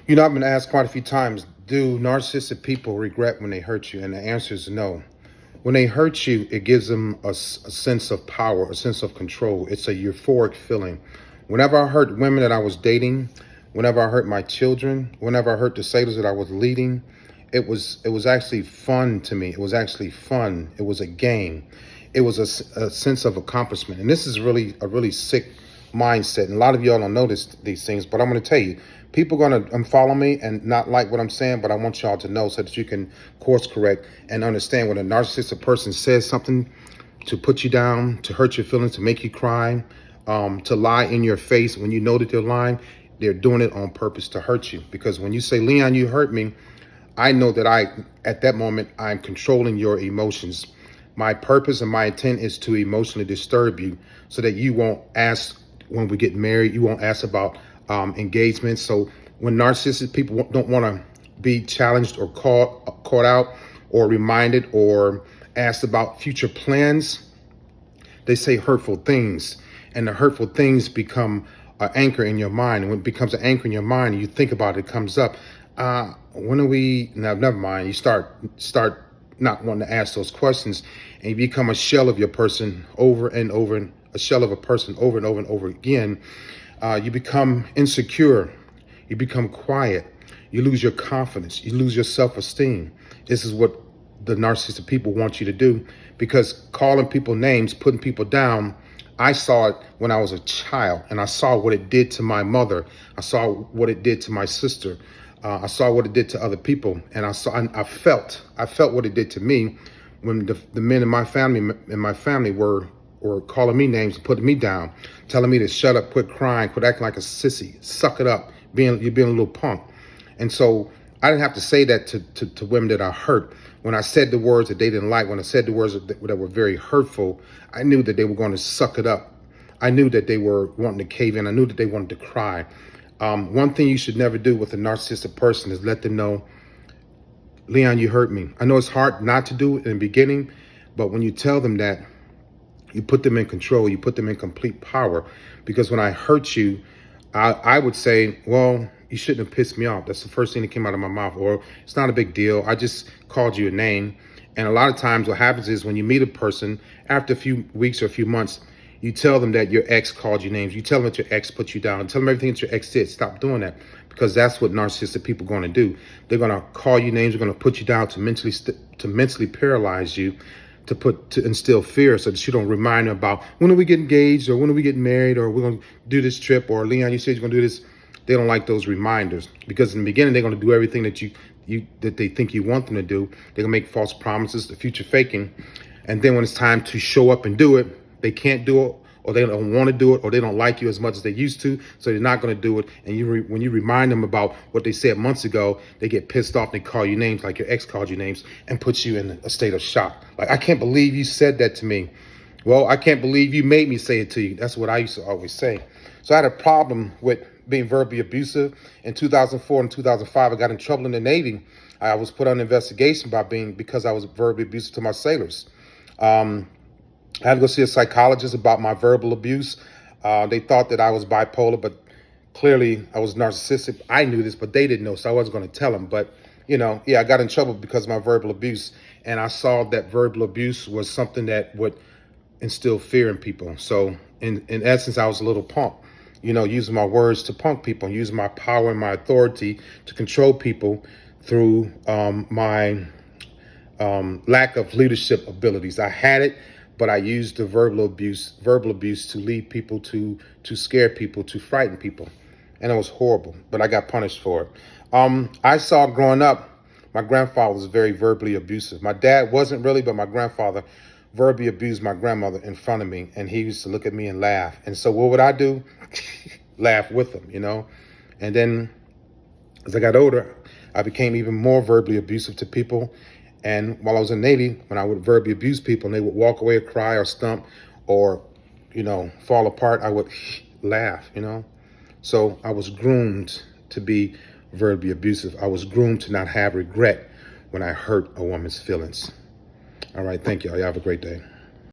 You know, I've been asked quite a few times, do narcissistic people regret when they hurt you? And the answer is no. When they hurt you, it gives them a sense of power, a sense of control. It's a euphoric feeling. Whenever I hurt women that I was dating, whenever I hurt my children, whenever I hurt the sailors that I was leading, it was actually fun to me. It was actually fun. It was a game. It was a sense of accomplishment. And this is really a really sick mindset. And a lot of y'all don't notice these things, but I'm going to tell you, people are going to unfollow me and not like what I'm saying, but I want y'all to know so that you can course correct and understand when a narcissistic person says something to put you down, to hurt your feelings, to make you cry, to lie in your face when you know that they're lying. They're doing it on purpose to hurt you. Because when you say, Leon, you hurt me, I know that at that moment, I'm controlling your emotions. My purpose and my intent is to emotionally disturb you so that you won't ask when we get married. You won't ask about engagements. So when narcissistic people don't want to be challenged or caught out or reminded or asked about future plans, they say hurtful things. And the hurtful things become an anchor in your mind. And when it becomes an anchor in your mind, and you think about it, it comes up. When are we? No, never mind. You start not wanting to ask those questions, and you become a shell of your person over and over, and a shell of a person over and over and over again. You become insecure. You become quiet. You lose your confidence. You lose your self-esteem. This is what the narcissistic people want you to do, because calling people names, putting people down, I saw it when I was a child, and I saw what it did to my mother. I saw what it did to my sister. I saw what it did to other people, and I felt what it did to me when the men in my family were calling me names and putting me down, telling me to shut up, quit crying, quit acting like a sissy, suck it up, you're being a little punk. And so I didn't have to say that to women that I hurt. When I said the words that they didn't like, when I said the words that were very hurtful, I knew that they were going to suck it up. I knew that they were wanting to cave in. I knew that they wanted to cry. One thing you should never do with a narcissistic person is let them know, Leon, you hurt me. I know it's hard not to do it in the beginning, but when you tell them that, you put them in control, you put them in complete power. Because when I hurt you, I would say, well, you shouldn't have pissed me off. That's the first thing that came out of my mouth. Or it's not a big deal. I just called you a name. And a lot of times what happens is when you meet a person, after a few weeks or a few months, you tell them that your ex called you names. You tell them that your ex put you down. Tell them everything that your ex did. Stop doing that, because that's what narcissistic people are going to do. They're going to call you names. They're going to put you down to mentally paralyze you, to instill fear, so that you don't remind them about when are we getting engaged, or when are we getting married, or we're going to do this trip, or Leon, you said you're going to do this. They don't like those reminders, because in the beginning they're going to do everything that they think you want them to do. They're going to make false promises, the future faking, and then when it's time to show up and do it, they can't do it, or they don't want to do it, or they don't like you as much as they used to, so they're not going to do it. And when you remind them about what they said months ago, they get pissed off. They call you names like your ex called you names, and puts you in a state of shock. Like, I can't believe you said that to me. Well, I can't believe you made me say it to you. That's what I used to always say. So I had a problem with being verbally abusive. In 2004 and 2005, I got in trouble in the Navy. I was put on investigation because I was verbally abusive to my sailors. I had to go see a psychologist about my verbal abuse. They thought that I was bipolar, but clearly I was narcissistic. I knew this, but they didn't know, so I wasn't going to tell them. But, I got in trouble because of my verbal abuse. And I saw that verbal abuse was something that would instill fear in people. So in essence, I was a little punk, using my words to punk people, and using my power and my authority to control people through my lack of leadership abilities. I had it, but I used the verbal abuse to lead people, to scare people, to frighten people. And it was horrible, but I got punished for it. I saw growing up, my grandfather was very verbally abusive. My dad wasn't really, but my grandfather verbally abused my grandmother in front of me, and he used to look at me and laugh. And so what would I do? Laugh with him, And then as I got older, I became even more verbally abusive to people. And while I was in the Navy, when I would verbally abuse people and they would walk away or cry or stump or, fall apart, I would laugh, So I was groomed to be verbally abusive. I was groomed to not have regret when I hurt a woman's feelings. All right. Thank you. Y'all have a great day.